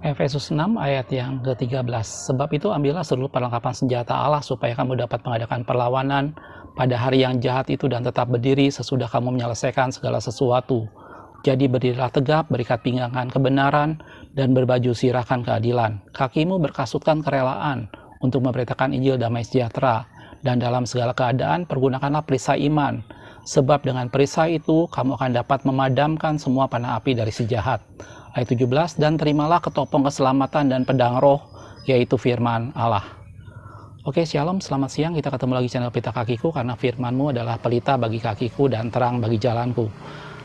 Efesus 6 ayat yang ke-13. Sebab itu ambillah seluruh perlengkapan senjata Allah supaya kamu dapat mengadakan perlawanan pada hari yang jahat itu dan tetap berdiri sesudah kamu menyelesaikan segala sesuatu. Jadi berdirilah tegap, berikat pinggangan kebenaran, dan berbaju sirahkan keadilan. Kakimu berkasutkan kerelaan untuk memberitakan Injil damai sejahtera, dan dalam segala keadaan pergunakanlah perisai iman. Sebab dengan perisai itu kamu akan dapat memadamkan semua panah api dari si jahat. Ayat 17, dan terimalah ketopong keselamatan dan pedang roh, yaitu firman Allah. Oke, shalom, selamat siang. Kita ketemu lagi channel Pita Kakiku, karena firmanmu adalah pelita bagi kakiku dan terang bagi jalanku.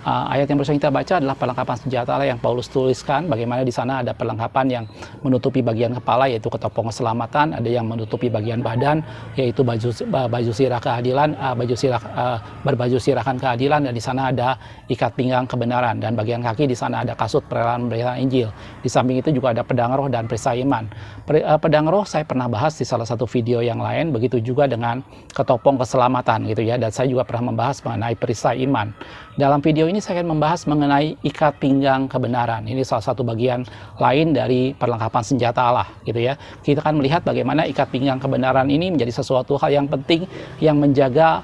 Ayat yang barusan kita baca adalah perlengkapan senjata Allah yang Paulus tuliskan. Bagaimana di sana ada perlengkapan yang menutupi bagian kepala, yaitu ketopong keselamatan, ada yang menutupi bagian badan, yaitu baju sirah keadilan, berbaju sirahkan keadilan, dan di sana ada ikat pinggang kebenaran, dan bagian kaki di sana ada kasut perelahan memberitakan Injil. Di samping itu juga ada pedang roh dan perisai iman. Pedang roh saya pernah bahas di salah satu video yang lain, begitu juga dengan ketopong keselamatan gitu ya, dan saya juga pernah membahas mengenai perisai iman. Dalam video ini saya akan membahas mengenai ikat pinggang kebenaran. Ini salah satu bagian lain dari perlengkapan senjata Allah gitu ya. Kita akan melihat bagaimana ikat pinggang kebenaran ini menjadi sesuatu hal yang penting yang menjaga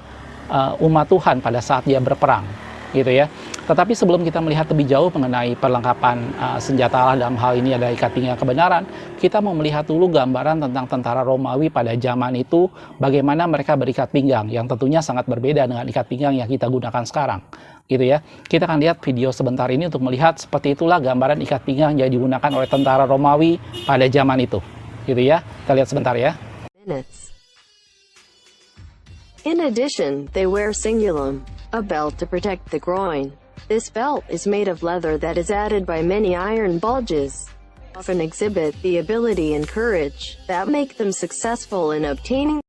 umat Tuhan pada saat dia berperang gitu ya. Tetapi sebelum kita melihat lebih jauh mengenai perlengkapan senjata Allah, dalam hal ini ada ikat pinggang kebenaran, kita mau melihat dulu gambaran tentang tentara Romawi pada zaman itu, bagaimana mereka berikat pinggang, yang tentunya sangat berbeda dengan ikat pinggang yang kita gunakan sekarang gitu ya. Kita akan lihat video sebentar ini untuk melihat seperti itulah gambaran ikat pinggang yang digunakan oleh tentara Romawi pada zaman itu gitu ya. Kita lihat sebentar ya. In addition, they wear cingulum, a belt to protect the groin. This belt is made of leather that is added by many iron bulges, often exhibit the ability and courage that make them successful in obtaining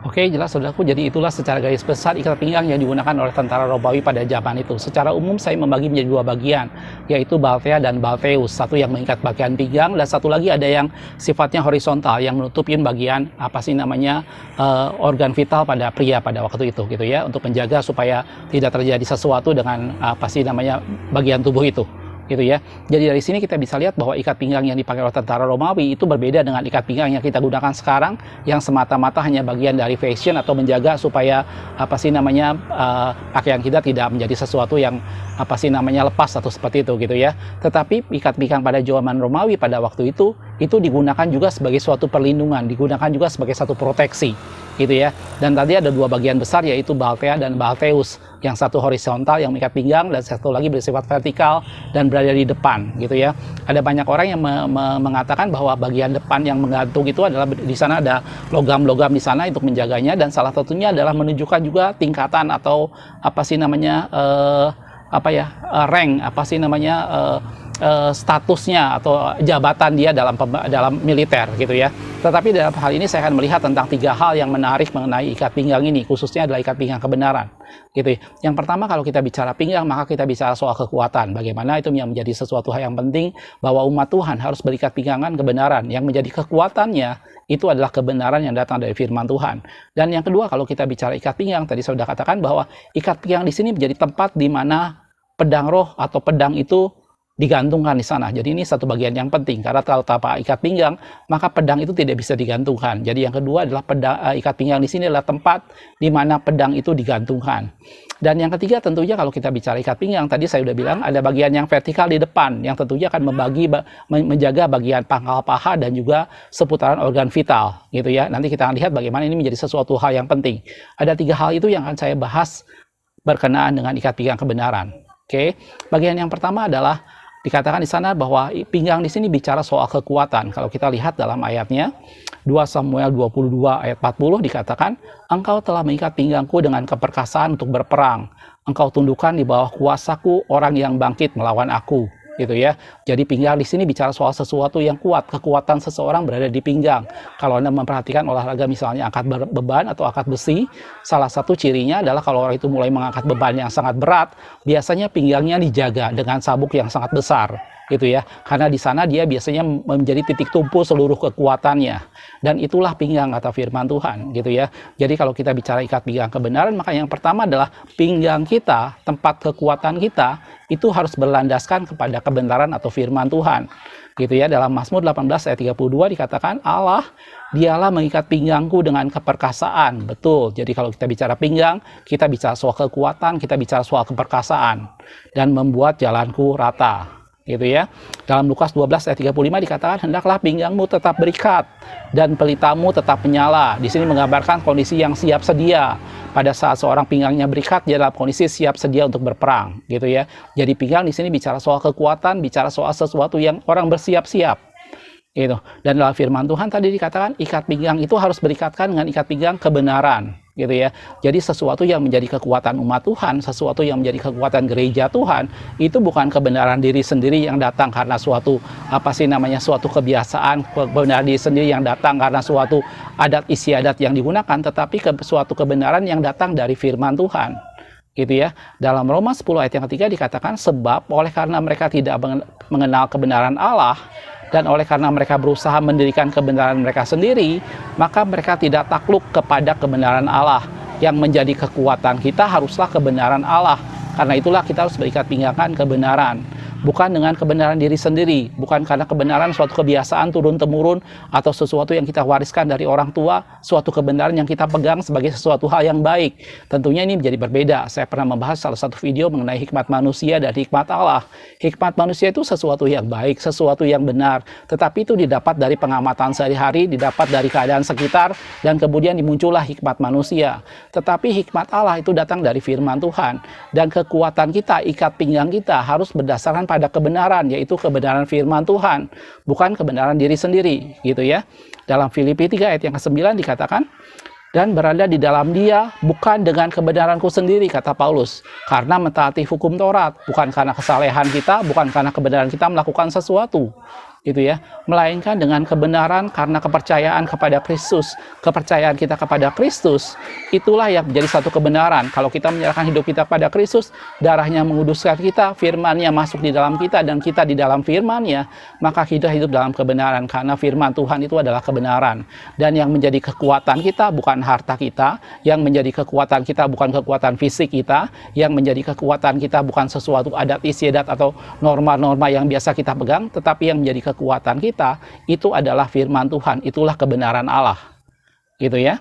Oke, jelas saudaraku, jadi itulah secara garis besar ikat pinggang yang digunakan oleh tentara Romawi pada zaman itu. Secara umum saya membagi menjadi dua bagian, yaitu Baltea dan Balteus. Satu yang mengikat bagian pinggang, dan satu lagi ada yang sifatnya horizontal, yang menutupin bagian organ vital pada pria pada waktu itu gitu ya, untuk menjaga supaya tidak terjadi sesuatu dengan bagian tubuh itu. Gitu ya. Jadi dari sini kita bisa lihat bahwa ikat pinggang yang dipakai oleh tentara Romawi itu berbeda dengan ikat pinggang yang kita gunakan sekarang, yang semata-mata hanya bagian dari fashion atau menjaga supaya pakaian kita tidak menjadi sesuatu yang lepas atau seperti itu gitu ya. Tetapi ikat pinggang pada zaman Romawi pada waktu itu digunakan juga sebagai suatu perlindungan, digunakan juga sebagai satu proteksi gitu ya. Dan tadi ada dua bagian besar, yaitu Baltea dan Balteus. Yang satu horizontal yang mengikat pinggang, dan satu lagi bersifat vertikal dan berada di depan gitu ya. Ada banyak orang yang mengatakan bahwa bagian depan yang menggantung itu adalah di sana ada logam-logam di sana untuk menjaganya, dan salah satunya adalah menunjukkan juga tingkatan atau rank, statusnya atau jabatan dia dalam militer gitu ya. Tetapi dalam hal ini saya akan melihat tentang tiga hal yang menarik mengenai ikat pinggang ini, khususnya adalah ikat pinggang kebenaran gitu ya. Yang pertama, kalau kita bicara pinggang, maka kita bicara soal kekuatan. Bagaimana itu yang menjadi sesuatu hal yang penting, bahwa umat Tuhan harus berikat pinggangan kebenaran, yang menjadi kekuatannya itu adalah kebenaran yang datang dari firman Tuhan. Dan yang kedua, kalau kita bicara ikat pinggang, tadi saya sudah katakan bahwa ikat pinggang di sini menjadi tempat di mana pedang roh atau pedang itu digantungkan di sana. Jadi ini satu bagian yang penting, karena kalau tanpa ikat pinggang maka pedang itu tidak bisa digantungkan. Jadi yang kedua adalah ikat pinggang di sini adalah tempat di mana pedang itu digantungkan. Dan yang ketiga, tentunya kalau kita bicara ikat pinggang, tadi saya sudah bilang ada bagian yang vertikal di depan, yang tentunya akan menjaga bagian pangkal paha dan juga seputaran organ vital gitu ya. Nanti kita akan lihat bagaimana ini menjadi sesuatu hal yang penting. Ada tiga hal itu yang akan saya bahas berkenaan dengan ikat pinggang kebenaran. Oke, bagian yang pertama adalah dikatakan di sana bahwa pinggang di sini bicara soal kekuatan. Kalau kita lihat dalam ayatnya 2 Samuel 22 ayat 40 dikatakan, engkau telah mengikat pinggangku dengan keperkasaan untuk berperang. Engkau tundukkan di bawah kuasaku orang yang bangkit melawan aku. Gitu ya. Jadi pinggang di sini bicara soal sesuatu yang kuat. Kekuatan seseorang berada di pinggang. Kalau Anda memperhatikan olahraga misalnya angkat beban atau angkat besi, salah satu cirinya adalah kalau orang itu mulai mengangkat beban yang sangat berat, biasanya pinggangnya dijaga dengan sabuk yang sangat besar gitu ya. Karena di sana dia biasanya menjadi titik tumpu seluruh kekuatannya. Dan itulah pinggang kata firman Tuhan, gitu ya. Jadi kalau kita bicara ikat pinggang kebenaran, maka yang pertama adalah pinggang kita, tempat kekuatan kita, itu harus berlandaskan kepada kebenaran atau firman Tuhan. Gitu ya, dalam Mazmur 18 ayat 32 dikatakan Allah, dialah mengikat pinggangku dengan keperkasaan. Betul, jadi kalau kita bicara pinggang, kita bicara soal kekuatan, kita bicara soal keperkasaan. Dan membuat jalanku rata. Gitu ya. Dalam Lukas 12 ayat 35 dikatakan hendaklah pinggangmu tetap berikat dan pelitamu tetap menyala. Di sini menggambarkan kondisi yang siap sedia. Pada saat seorang pinggangnya berikat, dia dalam kondisi siap sedia untuk berperang, gitu ya. Jadi pinggang di sini bicara soal kekuatan, bicara soal sesuatu yang orang bersiap-siap. Gitu. Dan dalam firman Tuhan tadi dikatakan ikat pinggang itu harus berikatkan dengan ikat pinggang kebenaran, gitu ya. Jadi sesuatu yang menjadi kekuatan umat Tuhan, sesuatu yang menjadi kekuatan gereja Tuhan, itu bukan kebenaran diri sendiri yang datang karena suatu suatu kebiasaan, kebenaran diri sendiri yang datang karena suatu adat istiadat yang digunakan, tetapi suatu kebenaran yang datang dari firman Tuhan. Gitu ya. Dalam Roma 10 ayat yang ketiga dikatakan sebab oleh karena mereka tidak mengenal kebenaran Allah dan oleh karena mereka berusaha mendirikan kebenaran mereka sendiri, maka mereka tidak takluk kepada kebenaran Allah. Yang menjadi kekuatan kita haruslah kebenaran Allah. Karena itulah kita harus berikat pinggangan kebenaran. Bukan dengan kebenaran diri sendiri, bukan karena kebenaran suatu kebiasaan turun-temurun atau sesuatu yang kita wariskan dari orang tua, suatu kebenaran yang kita pegang sebagai sesuatu hal yang baik. Tentunya ini menjadi berbeda. Saya pernah membahas salah satu video mengenai hikmat manusia dan hikmat Allah. Hikmat manusia itu sesuatu yang baik, sesuatu yang benar, tetapi itu didapat dari pengamatan sehari-hari, didapat dari keadaan sekitar, dan kemudian dimuncullah hikmat manusia. Tetapi hikmat Allah itu datang dari firman Tuhan, dan kekuatan kita, ikat pinggang kita harus berdasarkan pada kebenaran, yaitu kebenaran firman Tuhan, bukan kebenaran diri sendiri, gitu ya. Dalam Filipi 3 ayat yang ke-9 dikatakan, dan berada di dalam dia bukan dengan kebenaranku sendiri, kata Paulus, karena mentaati hukum Taurat, bukan karena kesalehan kita, bukan karena kebenaran kita melakukan sesuatu, gitu ya, melainkan dengan kebenaran karena kepercayaan kepada Kristus. Kepercayaan kita kepada Kristus itulah yang menjadi satu kebenaran. Kalau kita menyerahkan hidup kita kepada Kristus, darahnya menguduskan kita, firman-Nya masuk di dalam kita dan kita di dalam firman-Nya, maka kita hidup dalam kebenaran karena firman Tuhan itu adalah kebenaran. Dan yang menjadi kekuatan kita bukan harta kita, yang menjadi kekuatan kita bukan kekuatan fisik kita, yang menjadi kekuatan kita bukan sesuatu adat istiadat atau norma-norma yang biasa kita pegang, tetapi yang menjadi kekuatan kita itu adalah firman Tuhan, itulah kebenaran Allah, gitu ya.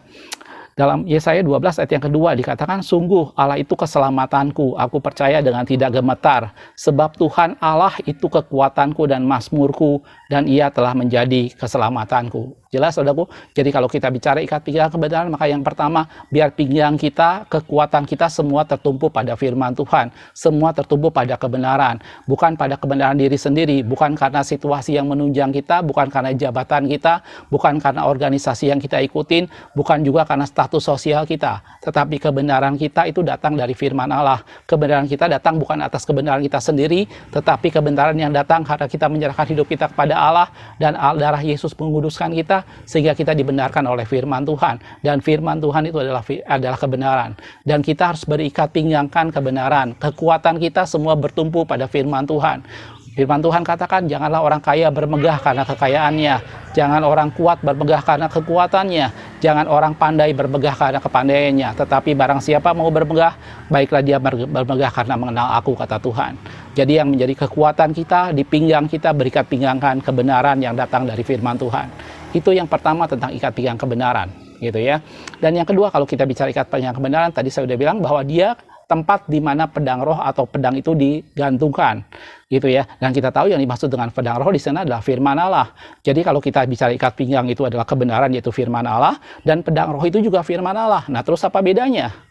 Dalam Yesaya 12 ayat yang kedua dikatakan, sungguh Allah itu keselamatanku, aku percaya dengan tidak gemetar, sebab Tuhan Allah itu kekuatanku dan mazmurku, dan ia telah menjadi keselamatanku. Jelas saudaraku? Jadi kalau kita bicara ikat pinggang kebenaran, maka yang pertama, biar pinggang kita, kekuatan kita semua tertumpu pada firman Tuhan, semua tertumpu pada kebenaran, bukan pada kebenaran diri sendiri, bukan karena situasi yang menunjang kita, bukan karena jabatan kita, bukan karena organisasi yang kita ikutin, bukan juga karena status sosial kita, tetapi kebenaran kita itu datang dari firman Allah. Kebenaran kita datang bukan atas kebenaran kita sendiri, tetapi kebenaran yang datang karena kita menyerahkan hidup kita kepada Allah, dan darah Yesus menguduskan kita, sehingga kita dibenarkan oleh firman Tuhan. Dan firman Tuhan itu adalah kebenaran. Dan kita harus berikat pinggangkan kebenaran. Kekuatan kita semua bertumpu pada firman Tuhan. Firman Tuhan katakan, janganlah orang kaya bermegah karena kekayaannya. Jangan orang kuat bermegah karena kekuatannya. Jangan orang pandai bermegah karena kepandaiannya. Tetapi barang siapa mau bermegah, baiklah dia bermegah karena mengenal aku, kata Tuhan. Jadi yang menjadi kekuatan kita, di pinggang kita berikat pinggangkan kebenaran yang datang dari firman Tuhan. Itu yang pertama tentang ikat pinggang kebenaran, gitu ya. Dan yang kedua, kalau kita bicara ikat pinggang kebenaran, tadi saya sudah bilang bahwa dia tempat di mana pedang roh atau pedang itu digantungkan, gitu ya. Dan kita tahu yang dimaksud dengan pedang roh di sana adalah firman Allah. Jadi kalau kita bicara ikat pinggang itu adalah kebenaran, yaitu firman Allah, dan pedang roh itu juga firman Allah. Nah, terus apa bedanya?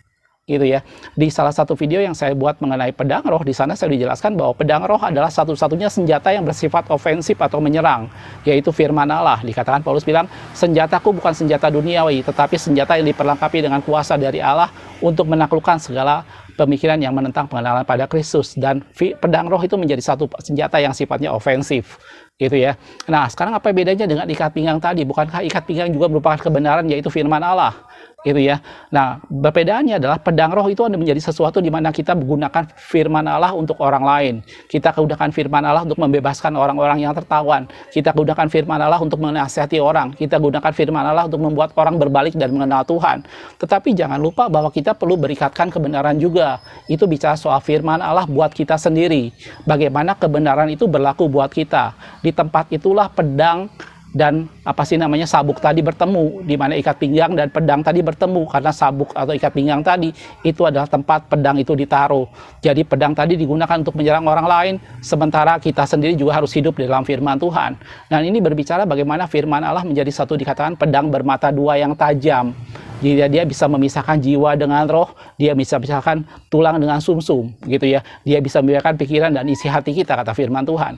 Gitu ya. Di salah satu video yang saya buat mengenai pedang roh, di sana saya dijelaskan bahwa pedang roh adalah satu-satunya senjata yang bersifat ofensif atau menyerang, yaitu firman Allah. Dikatakan Paulus bilang, senjataku bukan senjata duniawi, tetapi senjata yang diperlengkapi dengan kuasa dari Allah untuk menaklukkan segala pemikiran yang menentang pengenalan pada Kristus. Dan pedang roh itu menjadi satu senjata yang sifatnya ofensif, gitu ya. Nah, sekarang apa bedanya dengan ikat pinggang tadi? Bukankah ikat pinggang juga merupakan kebenaran, yaitu firman Allah? gitu ya. Nah, perbedaannya adalah pedang roh itu menjadi sesuatu di mana kita menggunakan firman Allah untuk orang lain. Kita gunakan firman Allah untuk membebaskan orang-orang yang tertawan. Kita gunakan firman Allah untuk menasihati orang. Kita gunakan firman Allah untuk membuat orang berbalik dan mengenal Tuhan. Tetapi jangan lupa bahwa kita perlu berikatkan kebenaran juga. Itu bicara soal firman Allah buat kita sendiri. Bagaimana kebenaran itu berlaku buat kita. Di tempat itulah pedang dan sabuk tadi bertemu, di mana ikat pinggang dan pedang tadi bertemu, karena sabuk atau ikat pinggang tadi itu adalah tempat pedang itu ditaruh. Jadi pedang tadi digunakan untuk menyerang orang lain, sementara kita sendiri juga harus hidup di dalam firman Tuhan. Dan ini berbicara bagaimana firman Allah menjadi satu, dikatakan pedang bermata dua yang tajam. Jadi dia bisa memisahkan jiwa dengan roh, dia bisa memisahkan tulang dengan sumsum, gitu ya. Dia bisa membedakan pikiran dan isi hati kita, kata firman Tuhan.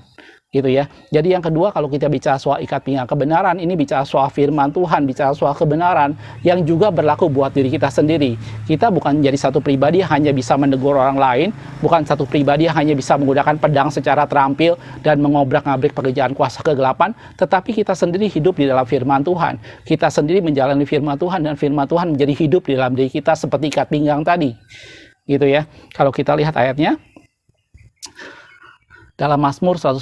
Gitu ya. Jadi yang kedua, kalau kita bicara soal ikat pinggang kebenaran, ini bicara soal firman Tuhan, bicara soal kebenaran yang juga berlaku buat diri kita sendiri. Kita bukan jadi satu pribadi yang hanya bisa menegur orang lain, bukan satu pribadi yang hanya bisa menggunakan pedang secara terampil dan mengobrak-ngabrik pekerjaan kuasa kegelapan, tetapi kita sendiri hidup di dalam firman Tuhan. Kita sendiri menjalani firman Tuhan, dan firman Tuhan menjadi hidup di dalam diri kita seperti ikat pinggang tadi. Gitu ya. Kalau kita lihat ayatnya, dalam Mazmur 119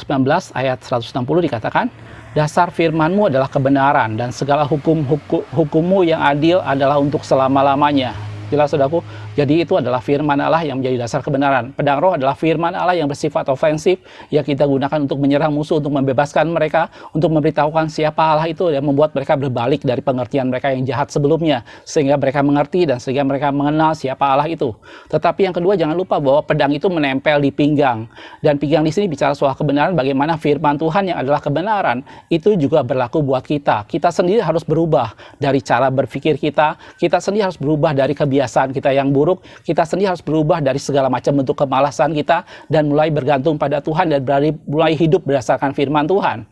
ayat 160 dikatakan, dasar firman-Mu adalah kebenaran, dan segala hukum-Mu yang adil adalah untuk selama-lamanya. Jelas, saudaraku? Jadi itu adalah firman Allah yang menjadi dasar kebenaran. Pedang roh adalah firman Allah yang bersifat ofensif, yang kita gunakan untuk menyerang musuh, untuk membebaskan mereka, untuk memberitahukan siapa Allah itu, yang membuat mereka berbalik dari pengertian mereka yang jahat sebelumnya, sehingga mereka mengerti dan sehingga mereka mengenal siapa Allah itu. Tetapi yang kedua, jangan lupa bahwa pedang itu menempel di pinggang, dan pinggang di sini bicara soal kebenaran, bagaimana firman Tuhan yang adalah kebenaran itu juga berlaku buat kita. Kita sendiri harus berubah dari cara berpikir kita sendiri harus berubah dari kebiasaan kita yang buruk, kita sendiri harus berubah dari segala macam bentuk kemalasan kita dan mulai bergantung pada Tuhan dan mulai hidup berdasarkan firman Tuhan.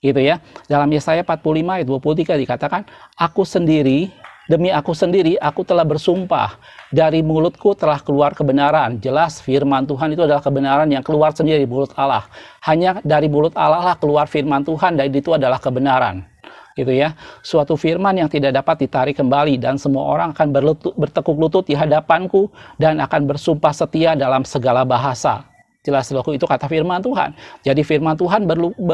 Gitu ya. Dalam Yesaya 45 ayat 23 dikatakan, demi aku sendiri aku telah bersumpah, dari mulutku telah keluar kebenaran. Jelas firman Tuhan itu adalah kebenaran yang keluar sendiri dari mulut Allah. Hanya dari mulut Allah lah keluar firman Tuhan, dan itu adalah kebenaran. Gitu ya, suatu firman yang tidak dapat ditarik kembali, dan semua orang akan bertekuk lutut di hadapanku dan akan bersumpah setia dalam segala bahasa. Jelas, itu kata firman Tuhan. Jadi firman Tuhan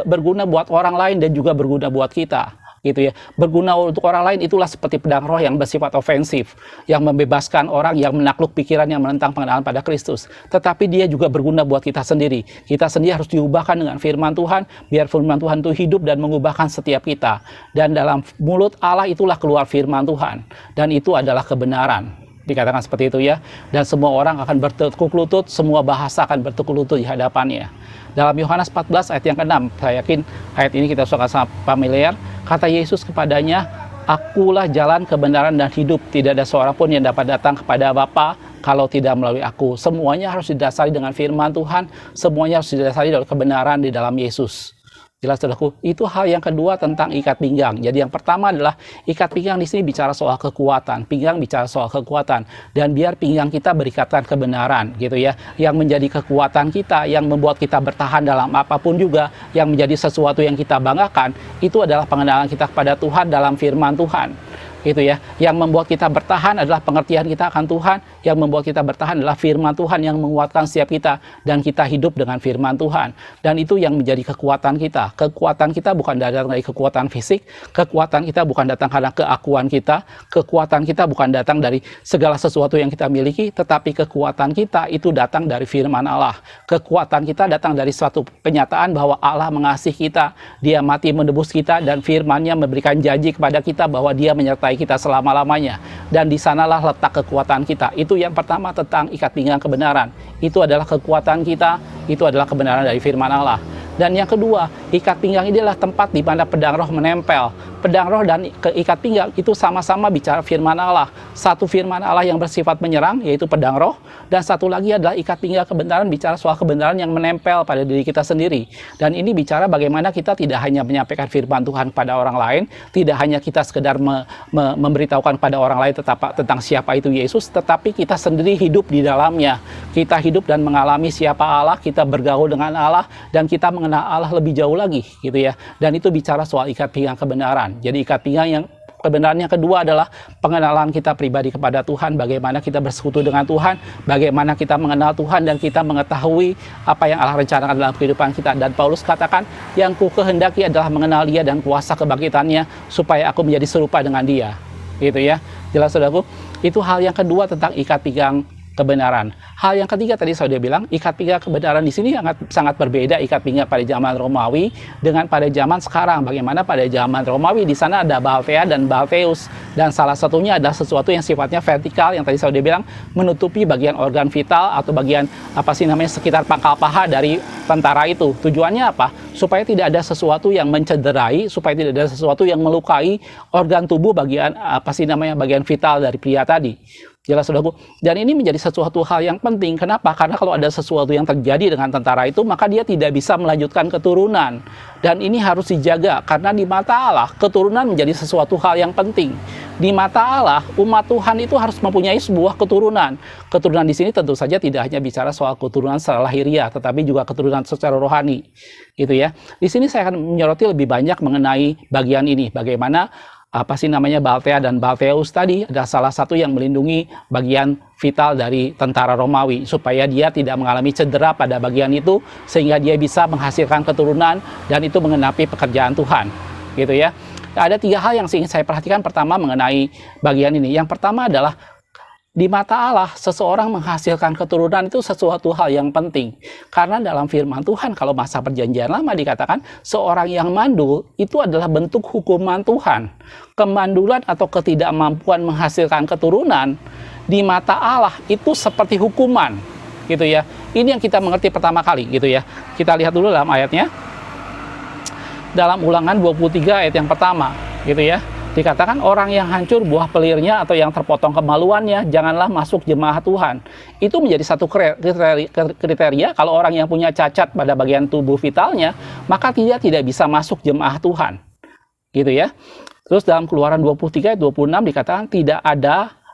berguna buat orang lain dan juga berguna buat kita. Gitu ya, berguna untuk orang lain itulah seperti pedang roh yang bersifat ofensif, yang membebaskan orang, yang menakluk pikiran yang menentang pengenalan pada Kristus. Tetapi dia juga berguna buat kita sendiri. Kita sendiri harus diubahkan dengan firman Tuhan, biar firman Tuhan itu hidup dan mengubahkan setiap kita. Dan dalam mulut Allah itulah keluar firman Tuhan, dan itu adalah kebenaran. Dikatakan seperti itu ya. Dan semua orang akan bertekuk lutut, semua bahasa akan bertekuk lutut di hadapannya. Dalam Yohanes 14 ayat yang ke-6, saya yakin ayat ini kita suka sangat familiar. Kata Yesus kepadanya, akulah jalan, kebenaran, dan hidup. Tidak ada seorang pun yang dapat datang kepada Bapa kalau tidak melalui aku. Semuanya harus didasari dengan firman Tuhan. Semuanya harus didasari dari kebenaran di dalam Yesus. Jelas, saudaraku, itu hal yang kedua tentang ikat pinggang. Jadi yang pertama adalah ikat pinggang di sini bicara soal kekuatan. Pinggang bicara soal kekuatan, dan biar pinggang kita berikatkan kebenaran, gitu ya, yang menjadi kekuatan kita, yang membuat kita bertahan dalam apapun juga, yang menjadi sesuatu yang kita banggakan, itu adalah pengenalan kita kepada Tuhan dalam firman Tuhan. Gitu ya, yang membuat kita bertahan adalah pengertian kita akan Tuhan, yang membuat kita bertahan adalah firman Tuhan yang menguatkan setiap kita, dan kita hidup dengan firman Tuhan, dan itu yang menjadi kekuatan kita. Kekuatan kita bukan datang dari kekuatan fisik, kekuatan kita bukan datang karena keakuan kita, kekuatan kita bukan datang dari segala sesuatu yang kita miliki, tetapi kekuatan kita itu datang dari firman Allah. Kekuatan kita datang dari suatu kenyataan bahwa Allah mengasihi kita, Dia mati menebus kita, dan firman-Nya memberikan janji kepada kita bahwa Dia menyertai kita selama-lamanya, dan di sanalah letak kekuatan kita. Itu yang pertama tentang ikat pinggang kebenaran. Itu adalah kekuatan kita, itu adalah kebenaran dari firman Allah. Dan yang kedua, ikat pinggang ini adalah tempat di mana pedang roh menempel. Pedang roh dan ikat pinggang itu sama-sama bicara firman Allah. Satu firman Allah yang bersifat menyerang, yaitu pedang roh, dan satu lagi adalah ikat pinggang kebenaran, bicara soal kebenaran yang menempel pada diri kita sendiri. Dan ini bicara bagaimana kita tidak hanya menyampaikan firman Tuhan pada orang lain, tidak hanya kita sekedar memberitahukan pada orang lain tentang siapa itu Yesus, tetapi kita sendiri hidup di dalamnya. Kita hidup dan mengalami siapa Allah, kita bergaul dengan Allah, dan kita mengenal Allah lebih jauh lagi, gitu ya. Dan itu bicara soal ikat pinggang kebenaran. Jadi ikat pinggang yang kebenaran yang kedua adalah pengenalan kita pribadi kepada Tuhan, bagaimana kita bersekutu dengan Tuhan, bagaimana kita mengenal Tuhan dan kita mengetahui apa yang Allah rencanakan dalam kehidupan kita. Dan Paulus katakan, yang ku kehendaki adalah mengenal Dia dan kuasa kebangkitannya supaya aku menjadi serupa dengan Dia. Gitu ya. Jelas saudaraku? Itu hal yang kedua tentang ikat pinggang kebenaran. Hal yang ketiga tadi saya sudah bilang, ikat pinggang kebenaran di sini sangat berbeda ikat pinggang pada zaman Romawi dengan pada zaman sekarang. Bagaimana pada zaman Romawi di sana ada Baltea dan Balteus, dan salah satunya adalah sesuatu yang sifatnya vertikal yang tadi saya sudah bilang menutupi bagian organ vital atau bagian sekitar pangkal paha dari tentara itu. Tujuannya apa? Supaya tidak ada sesuatu yang mencederai, supaya tidak ada sesuatu yang melukai organ tubuh bagian bagian vital dari pria tadi. Jelas saudaraku. Dan ini menjadi sesuatu hal yang penting. Kenapa? Karena kalau ada sesuatu yang terjadi dengan tentara itu, maka dia tidak bisa melanjutkan keturunan. Dan ini harus dijaga, karena di mata Allah, keturunan menjadi sesuatu hal yang penting. Di mata Allah, umat Tuhan itu harus mempunyai sebuah keturunan. Keturunan di sini tentu saja tidak hanya bicara soal keturunan secara lahiriah, tetapi juga keturunan secara rohani. Gitu ya. Di sini saya akan menyoroti lebih banyak mengenai bagian ini. Bagaimana Baltea dan Balteus tadi adalah salah satu yang melindungi bagian vital dari tentara Romawi supaya dia tidak mengalami cedera pada bagian itu sehingga dia bisa menghasilkan keturunan dan itu mengenapi pekerjaan Tuhan. Gitu ya. Ada 3 hal yang ingin saya perhatikan pertama mengenai bagian ini. Yang pertama adalah di mata Allah, seseorang menghasilkan keturunan itu sesuatu hal yang penting. Karena dalam firman Tuhan, kalau masa perjanjian lama dikatakan, seorang yang mandul itu adalah bentuk hukuman Tuhan. Kemandulan atau ketidakmampuan menghasilkan keturunan, di mata Allah itu seperti hukuman. Gitu ya. Ini yang kita mengerti pertama kali, gitu ya. Kita lihat dulu dalam ayatnya. Dalam Ulangan 23 ayat yang pertama, gitu ya. Dikatakan orang yang hancur buah pelirnya atau yang terpotong kemaluannya, janganlah masuk jemaah Tuhan. Itu menjadi satu kriteria kalau orang yang punya cacat pada bagian tubuh vitalnya, maka dia tidak bisa masuk jemaah Tuhan. Gitu ya. Terus dalam Keluaran 23 ayat 26 dikatakan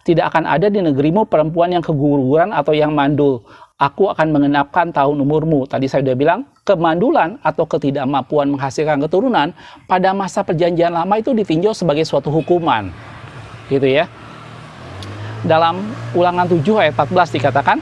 tidak akan ada di negerimu perempuan yang keguguran atau yang mandul. Aku akan mengenapkan tahun umurmu. Tadi saya sudah bilang, kemandulan atau ketidakmampuan menghasilkan keturunan pada masa perjanjian lama itu ditinjau sebagai suatu hukuman. Gitu ya. Dalam Ulangan 7 ayat 14 dikatakan,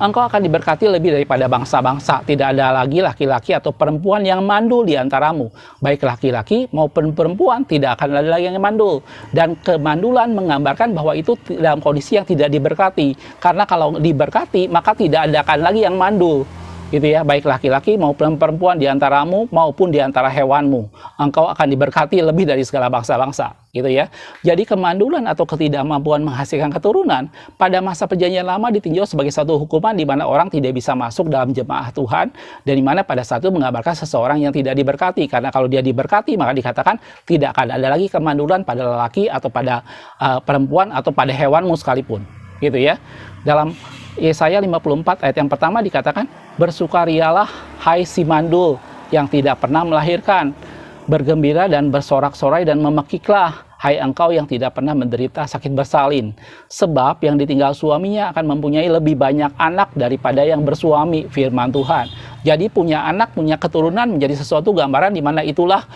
engkau akan diberkati lebih daripada bangsa-bangsa. Tidak ada lagi laki-laki atau perempuan yang mandul di antaramu. Baik laki-laki maupun perempuan tidak akan ada lagi yang mandul. Dan kemandulan menggambarkan bahwa itu dalam kondisi yang tidak diberkati. Karena kalau diberkati, maka tidak ada akan lagi yang mandul. Gitu ya, baik laki-laki maupun perempuan di antaramu maupun di antara hewanmu. Engkau akan diberkati lebih dari segala bangsa-bangsa. Gitu ya. Jadi kemandulan atau ketidakmampuan menghasilkan keturunan pada masa perjanjian lama ditinjau sebagai satu hukuman di mana orang tidak bisa masuk dalam jemaah Tuhan, dan di mana pada saat itu menggambarkan seseorang yang tidak diberkati. Karena kalau dia diberkati maka dikatakan tidak akan ada lagi kemandulan pada lelaki atau pada perempuan atau pada hewanmu sekalipun. Gitu ya. Dalam Yesaya 54 ayat yang pertama dikatakan, bersukarialah hai si mandul yang tidak pernah melahirkan, bergembira dan bersorak-sorai dan memekiklah hai engkau yang tidak pernah menderita sakit bersalin, sebab yang ditinggal suaminya akan mempunyai lebih banyak anak daripada yang bersuami, firman Tuhan. Jadi punya anak, punya keturunan menjadi sesuatu gambaran di mana itulah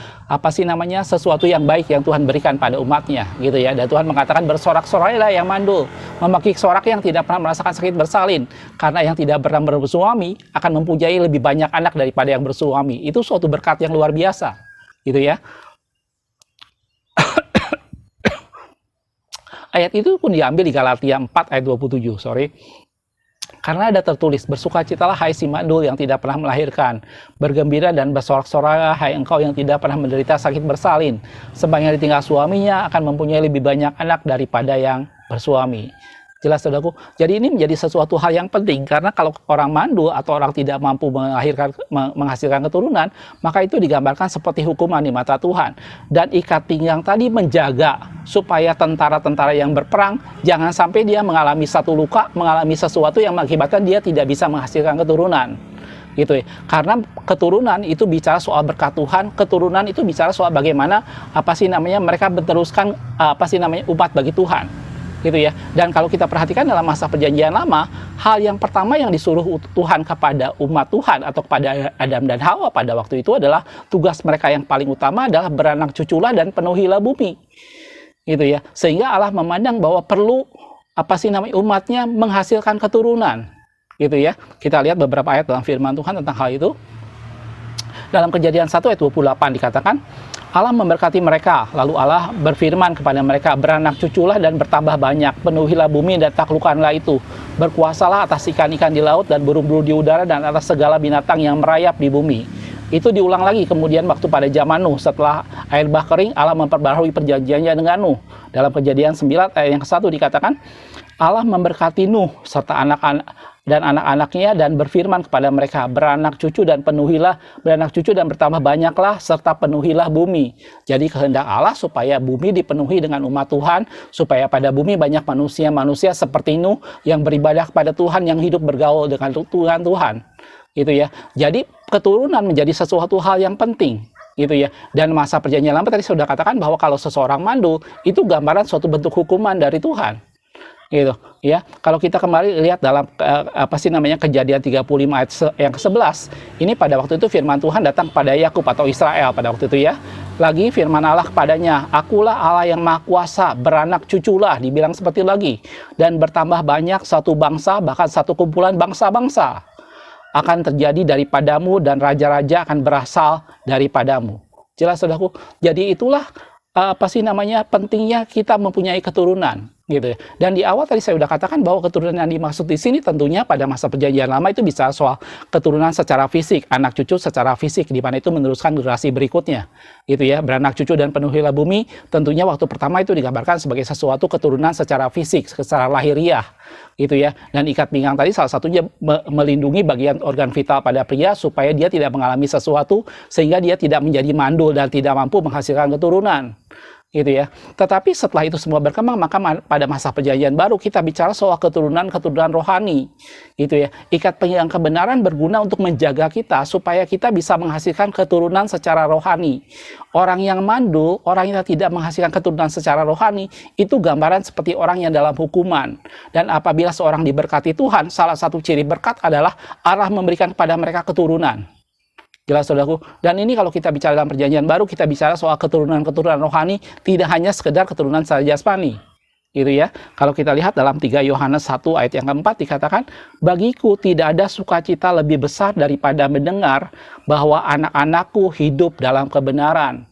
sesuatu yang baik yang Tuhan berikan pada umatnya, gitu ya. Dan Tuhan mengatakan bersorak-sorailah yang mandul, memekik sorak yang tidak pernah merasakan sakit bersalin, karena yang tidak pernah bersuami akan mempunyai lebih banyak anak daripada yang bersuami. Itu suatu berkat yang luar biasa, gitu ya. Ayat itu pun diambil di Galatia 4 ayat 27, Karena ada tertulis, bersukacitalah hai si mandul yang tidak pernah melahirkan, bergembira dan bersorak-sorai hai engkau yang tidak pernah menderita sakit bersalin, sebab yang ditinggal suaminya akan mempunyai lebih banyak anak daripada yang bersuami. Jelas saudaraku. Jadi ini menjadi sesuatu hal yang penting, karena kalau orang mandul atau orang tidak mampu menghasilkan keturunan, maka itu digambarkan seperti hukuman di mata Tuhan. Dan ikat pinggang tadi menjaga supaya tentara-tentara yang berperang jangan sampai dia mengalami satu luka, mengalami sesuatu yang mengakibatkan dia tidak bisa menghasilkan keturunan. Gitu ya. Karena keturunan itu bicara soal berkat Tuhan, keturunan itu bicara soal bagaimana mereka meneruskan umat bagi Tuhan. gitu ya. Dan kalau kita perhatikan dalam masa perjanjian lama, hal yang pertama yang disuruh Tuhan kepada umat Tuhan atau kepada Adam dan Hawa pada waktu itu adalah tugas mereka yang paling utama adalah beranak cuculah dan penuhilah bumi, gitu ya. Sehingga Allah memandang bahwa perlu umatnya menghasilkan keturunan, gitu ya. Kita lihat beberapa ayat dalam firman Tuhan tentang hal itu. Dalam Kejadian 1 ayat 28 dikatakan, Allah memberkati mereka, lalu Allah berfirman kepada mereka, beranak cuculah dan bertambah banyak, penuhilah bumi dan taklukkanlah itu, berkuasalah atas ikan-ikan di laut dan burung-burung di udara dan atas segala binatang yang merayap di bumi. Itu diulang lagi kemudian waktu pada zaman Nuh, setelah air bah kering, Allah memperbarui perjanjiannya dengan Nuh. Dalam Kejadian 9 ayat yang ke-1 dikatakan, Allah memberkati Nuh serta anak-anaknya dan berfirman kepada mereka, beranak cucu dan bertambah banyaklah serta penuhilah bumi. Jadi kehendak Allah supaya bumi dipenuhi dengan umat Tuhan, supaya pada bumi banyak manusia-manusia seperti Nuh yang beribadah kepada Tuhan, yang hidup bergaul dengan Tuhan, gitu ya. Jadi keturunan menjadi sesuatu hal yang penting, gitu ya. Dan masa perjanjian lama tadi sudah katakan bahwa kalau seseorang mandul itu gambaran suatu bentuk hukuman dari Tuhan, gitu ya. Kalau kita kembali lihat dalam Kejadian 35 ayat yang ke-11, ini pada waktu itu firman Tuhan datang kepada Yakub atau Israel pada waktu itu ya. Lagi firman Allah kepadanya, akulah Allah yang maha kuasa, beranak cuculah, dibilang seperti lagi, dan bertambah banyak satu bangsa, bahkan satu kumpulan bangsa-bangsa akan terjadi daripadamu dan raja-raja akan berasal daripadamu. Jelas saudaraku. Jadi itulah pentingnya kita mempunyai keturunan, gitu ya. Dan di awal tadi saya sudah katakan bahwa keturunan yang dimaksud di sini tentunya pada masa perjanjian lama itu bisa soal keturunan secara fisik, anak cucu secara fisik, di mana itu meneruskan generasi berikutnya, gitu ya. Beranak cucu dan penuhilah bumi, tentunya waktu pertama itu digambarkan sebagai sesuatu keturunan secara fisik, secara lahiriah, gitu ya. Dan ikat pinggang tadi salah satunya melindungi bagian organ vital pada pria supaya dia tidak mengalami sesuatu sehingga dia tidak menjadi mandul dan tidak mampu menghasilkan keturunan, gitu ya. Tetapi setelah itu semua berkembang, maka pada masa perjanjian baru kita bicara soal keturunan rohani, gitu ya. Ikat pinggang kebenaran berguna untuk menjaga kita supaya kita bisa menghasilkan keturunan secara rohani. Orang yang mandul, orang yang tidak menghasilkan keturunan secara rohani, itu gambaran seperti orang yang dalam hukuman. Dan apabila seorang diberkati Tuhan, salah satu ciri berkat adalah Allah memberikan kepada mereka keturunan. Jelas saudaraku. Dan ini kalau kita bicara dalam perjanjian baru, kita bicara soal keturunan rohani, tidak hanya sekedar keturunan secara jasmani, gitu ya. Kalau kita lihat dalam 3 Yohanes 1 ayat yang keempat dikatakan, bagiku tidak ada sukacita lebih besar daripada mendengar bahwa anak-anakku hidup dalam kebenaran.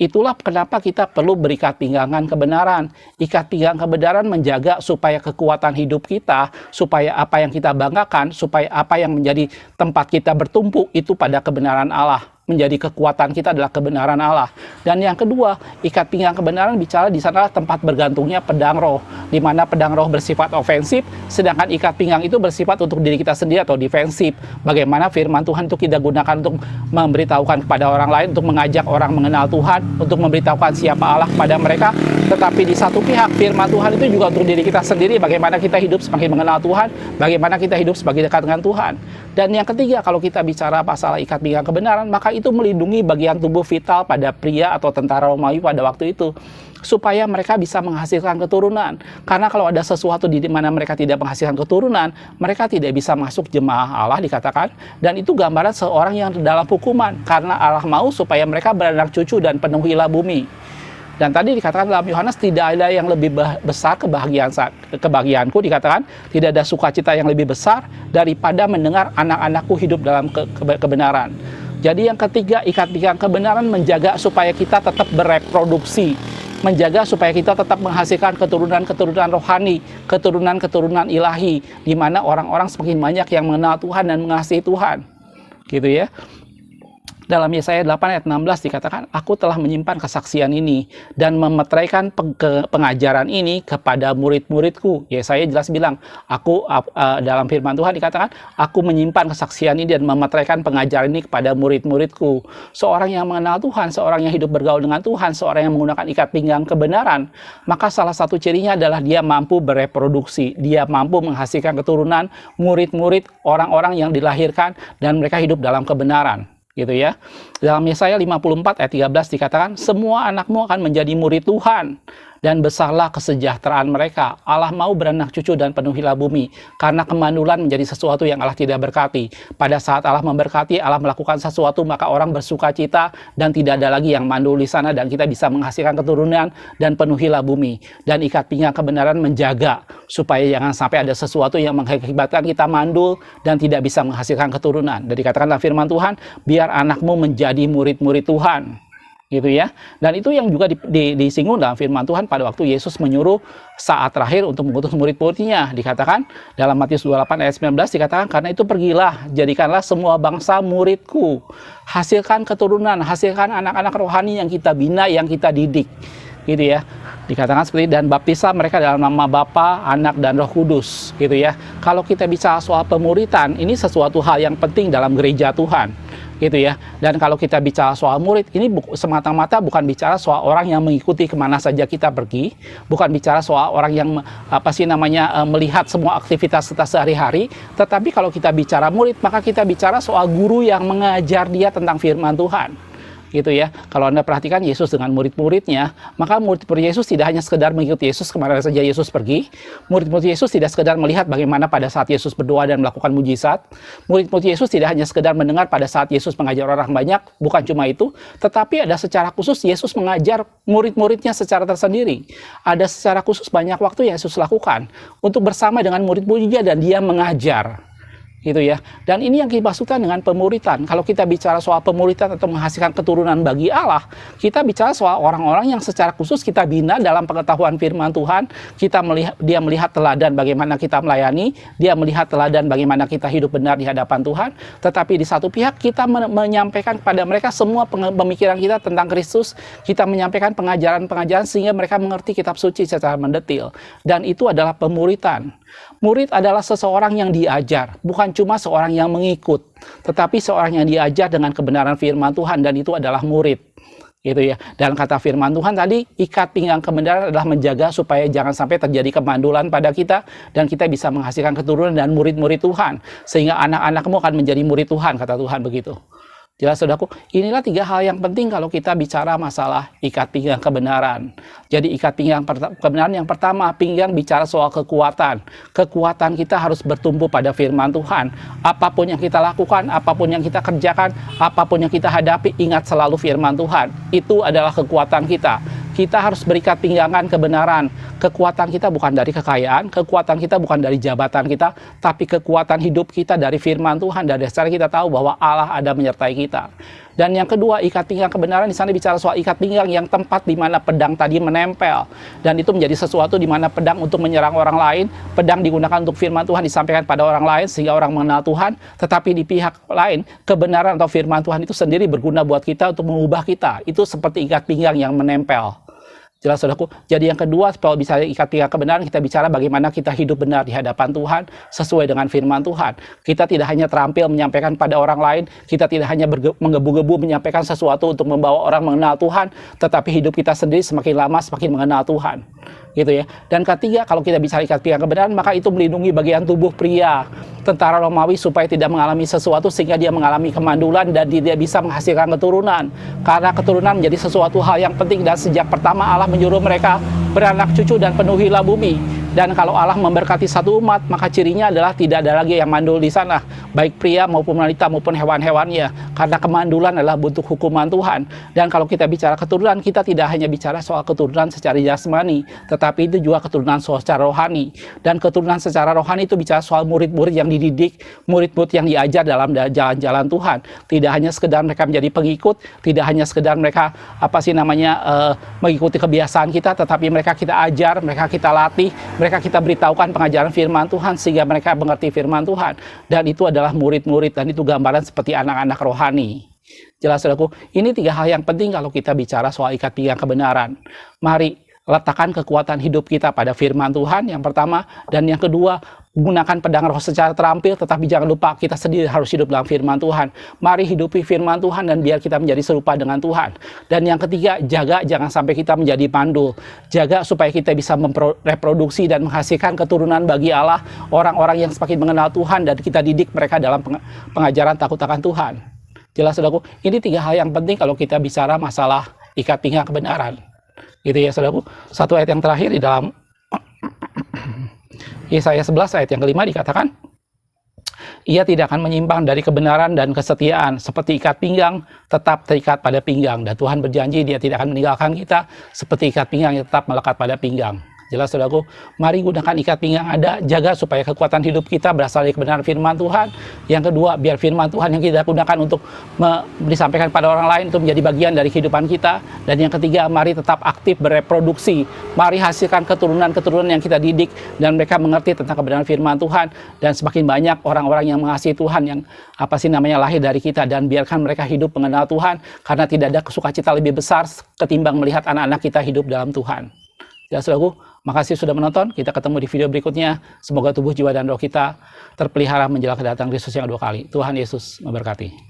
Itulah kenapa kita perlu berikat pinggangan kebenaran. Ikat pinggang kebenaran menjaga supaya kekuatan hidup kita, supaya apa yang kita banggakan, supaya apa yang menjadi tempat kita bertumpu itu pada kebenaran Allah. Menjadi kekuatan kita adalah kebenaran Allah. Dan yang kedua, ikat pinggang kebenaran bicara di sana tempat bergantungnya pedang roh, di mana pedang roh bersifat ofensif, sedangkan ikat pinggang itu bersifat untuk diri kita sendiri atau defensif. Bagaimana firman Tuhan itu kita gunakan untuk memberitahukan kepada orang lain, untuk mengajak orang mengenal Tuhan, untuk memberitahukan siapa Allah kepada mereka. Tetapi di satu pihak firman Tuhan itu juga untuk diri kita sendiri, bagaimana kita hidup semakin mengenal Tuhan, bagaimana kita hidup semakin dekat dengan Tuhan. Dan yang ketiga, kalau kita bicara masalah ikat pinggang kebenaran, maka itu melindungi bagian tubuh vital pada pria atau tentara Romawi pada waktu itu, supaya mereka bisa menghasilkan keturunan. Karena kalau ada sesuatu di mana mereka tidak menghasilkan keturunan, mereka tidak bisa masuk jemaah Allah dikatakan. Dan itu gambaran seorang yang dalam hukuman, karena Allah mau supaya mereka beranak cucu dan penuhilah bumi. Dan tadi dikatakan dalam Yohanes, tidak ada yang lebih besar kebahagiaanku, dikatakan tidak ada sukacita yang lebih besar daripada mendengar anak-anakku hidup dalam kebenaran. Jadi yang ketiga, ikat pinggang kebenaran menjaga supaya kita tetap bereproduksi, menjaga supaya kita tetap menghasilkan keturunan rohani, keturunan ilahi, di mana orang-orang semakin banyak yang mengenal Tuhan dan mengasihi Tuhan, gitu ya. Dalam Yesaya 8 ayat 16 dikatakan, aku telah menyimpan kesaksian ini dan memeteraikan pengajaran ini kepada murid-muridku. Yesaya jelas bilang, dalam firman Tuhan dikatakan, aku menyimpan kesaksian ini dan memeteraikan pengajaran ini kepada murid-muridku. Seorang yang mengenal Tuhan, seorang yang hidup bergaul dengan Tuhan, seorang yang menggunakan ikat pinggang kebenaran, maka salah satu cirinya adalah dia mampu bereproduksi, dia mampu menghasilkan keturunan, murid-murid, orang-orang yang dilahirkan dan mereka hidup dalam kebenaran, gitu ya. Dalam Yesaya 54 ayat 13 dikatakan, semua anakmu akan menjadi murid Tuhan dan besarlah kesejahteraan mereka. Allah mau beranak cucu dan penuhilah bumi, karena kemandulan menjadi sesuatu yang Allah tidak berkati. Pada saat Allah memberkati, Allah melakukan sesuatu, maka orang bersuka cita dan tidak ada lagi yang mandul di sana, dan kita bisa menghasilkan keturunan dan penuhilah bumi. Dan ikat pinggang kebenaran menjaga supaya jangan sampai ada sesuatu yang mengakibatkan kita mandul dan tidak bisa menghasilkan keturunan. Dan dikatakan dalam firman Tuhan, biar anakmu menjadi murid-murid Tuhan, gitu ya. Dan itu yang juga disinggung dalam firman Tuhan pada waktu Yesus menyuruh saat terakhir untuk mengutus murid-muridnya. Dikatakan dalam Matius 28 ayat 19, dikatakan, karena itu pergilah, jadikanlah semua bangsa muridku, hasilkan keturunan, hasilkan anak-anak rohani yang kita bina, yang kita didik, gitu ya. Dikatakan seperti, dan baptislah mereka dalam nama Bapa, Anak, dan Roh Kudus, gitu ya. Kalau kita bicara soal pemuritan, ini sesuatu hal yang penting dalam gereja Tuhan, gitu ya. Dan kalau kita bicara soal murid, ini semata-mata bukan bicara soal orang yang mengikuti kemana saja kita pergi, bukan bicara soal orang yang melihat semua aktivitas kita sehari-hari, tetapi kalau kita bicara murid, maka kita bicara soal guru yang mengajar dia tentang firman Tuhan, gitu ya. Kalau Anda perhatikan Yesus dengan murid-muridnya, maka murid-murid Yesus tidak hanya sekedar mengikuti Yesus kemana saja Yesus pergi. Murid-murid Yesus tidak sekedar melihat bagaimana pada saat Yesus berdoa dan melakukan mujizat. Murid-murid Yesus tidak hanya sekedar mendengar pada saat Yesus mengajar orang banyak, bukan cuma itu, tetapi ada secara khusus Yesus mengajar murid-muridnya secara tersendiri. Ada secara khusus banyak waktu yang Yesus lakukan untuk bersama dengan murid-muridnya dan dia mengajar, gitu ya. Dan ini yang dimaksudkan dengan pemuritan. Kalau kita bicara soal pemuritan atau menghasilkan keturunan bagi Allah, kita bicara soal orang-orang yang secara khusus kita bina dalam pengetahuan firman Tuhan. Dia melihat teladan bagaimana kita melayani, dia melihat teladan bagaimana kita hidup benar di hadapan Tuhan. Tetapi di satu pihak kita menyampaikan kepada mereka semua pemikiran kita tentang Kristus. Kita menyampaikan pengajaran-pengajaran sehingga mereka mengerti kitab suci secara mendetil. Dan itu adalah pemuritan. Murid adalah seseorang yang diajar, bukan cuma seorang yang mengikut, tetapi seorang yang diajar dengan kebenaran firman Tuhan, dan itu adalah murid, gitu ya. Dan kata firman Tuhan tadi, ikat pinggang kebenaran adalah menjaga supaya jangan sampai terjadi kemandulan pada kita, dan kita bisa menghasilkan keturunan dan murid-murid Tuhan, sehingga anak-anakmu akan menjadi murid Tuhan, kata Tuhan begitu. Jelas, saudaraku, inilah 3 hal yang penting kalau kita bicara masalah ikat pinggang kebenaran. Jadi ikat pinggang kebenaran yang pertama, pinggang bicara soal kekuatan. Kekuatan kita harus bertumbuh pada firman Tuhan. Apapun yang kita lakukan, apapun yang kita kerjakan, apapun yang kita hadapi, ingat selalu firman Tuhan. Itu adalah kekuatan kita. Kita harus berikat pinggangan kebenaran. Kekuatan kita bukan dari kekayaan, kekuatan kita bukan dari jabatan kita, tapi kekuatan hidup kita dari firman Tuhan. Dari dasar kita tahu bahwa Allah ada menyertai kita. Dan yang kedua, ikat pinggang kebenaran di sana bicara soal ikat pinggang yang tempat di mana pedang tadi menempel. Dan itu menjadi sesuatu di mana pedang untuk menyerang orang lain, pedang digunakan untuk firman Tuhan disampaikan pada orang lain sehingga orang mengenal Tuhan. Tetapi di pihak lain, kebenaran atau firman Tuhan itu sendiri berguna buat kita untuk mengubah kita. Itu seperti ikat pinggang yang menempel. Jelas, saudaraku. Jadi yang kedua, kalau bisa ikat pinggang kebenaran, kita bicara bagaimana kita hidup benar di hadapan Tuhan sesuai dengan firman Tuhan. Kita tidak hanya terampil menyampaikan pada orang lain, kita tidak hanya menggebu-gebu menyampaikan sesuatu untuk membawa orang mengenal Tuhan, tetapi hidup kita sendiri semakin lama semakin mengenal Tuhan, gitu ya. Dan ketiga, kalau kita bicara ikat pinggang kebenaran, maka itu melindungi bagian tubuh pria, tentara Romawi, supaya tidak mengalami sesuatu sehingga dia mengalami kemandulan dan tidak bisa menghasilkan keturunan. Karena keturunan menjadi sesuatu hal yang penting, dan sejak pertama Allah menyuruh mereka beranak cucu dan penuhilah bumi. Dan kalau Allah memberkati satu umat, maka cirinya adalah tidak ada lagi yang mandul di sana, baik pria maupun wanita maupun hewan-hewannya, karena kemandulan adalah bentuk hukuman Tuhan. Dan kalau kita bicara keturunan, kita tidak hanya bicara soal keturunan secara jasmani, tetapi itu juga keturunan secara rohani. Dan keturunan secara rohani itu bicara soal murid-murid yang dididik, murid-murid yang diajar dalam jalan-jalan Tuhan. Tidak hanya sekedar mereka menjadi pengikut, tidak hanya sekedar mereka mengikuti kebiasaan kita, tetapi mereka kita ajar, mereka kita latih, mereka kita beritahukan pengajaran firman Tuhan sehingga mereka mengerti firman Tuhan. Dan itu adalah murid-murid, dan itu gambaran seperti anak-anak rohani. Jelas, saudaraku, ini 3 hal yang penting kalau kita bicara soal ikat pinggang kebenaran. Mari letakkan kekuatan hidup kita pada firman Tuhan yang pertama, dan yang kedua, gunakan pedang roh secara terampil, tetapi jangan lupa kita sendiri harus hidup dalam firman Tuhan. Mari hidupi firman Tuhan dan biar kita menjadi serupa dengan Tuhan. Dan yang ketiga, jaga jangan sampai kita menjadi mandul. Jaga supaya kita bisa reproduksi dan menghasilkan keturunan bagi Allah, orang-orang yang semakin mengenal Tuhan, dan kita didik mereka dalam pengajaran takut akan Tuhan. Jelas, saudaraku, ini 3 hal yang penting kalau kita bicara masalah ikat pinggang kebenaran. Gitu ya saudaraku. Satu ayat yang terakhir di dalam Yesaya 11 ayat yang kelima dikatakan, ia tidak akan menyimpang dari kebenaran dan kesetiaan, seperti ikat pinggang tetap terikat pada pinggang. Dan Tuhan berjanji dia tidak akan meninggalkan kita seperti ikat pinggang yang tetap melekat pada pinggang. Jelas saudaraku, mari gunakan ikat pinggang ada, jaga supaya kekuatan hidup kita berasal dari kebenaran firman Tuhan. Yang kedua, biar firman Tuhan yang kita gunakan untuk disampaikan pada orang lain itu menjadi bagian dari kehidupan kita. Dan yang ketiga, mari tetap aktif bereproduksi. Mari hasilkan keturunan-keturunan yang kita didik dan mereka mengerti tentang kebenaran firman Tuhan. Dan semakin banyak orang-orang yang mengasihi Tuhan yang lahir dari kita, dan biarkan mereka hidup mengenal Tuhan, karena tidak ada sukacita lebih besar ketimbang melihat anak-anak kita hidup dalam Tuhan. Ya saudaraku, makasih sudah menonton. Kita ketemu di video berikutnya. Semoga tubuh, jiwa, dan roh kita terpelihara menjelang kedatangan Kristus yang kedua kali. Tuhan Yesus memberkati.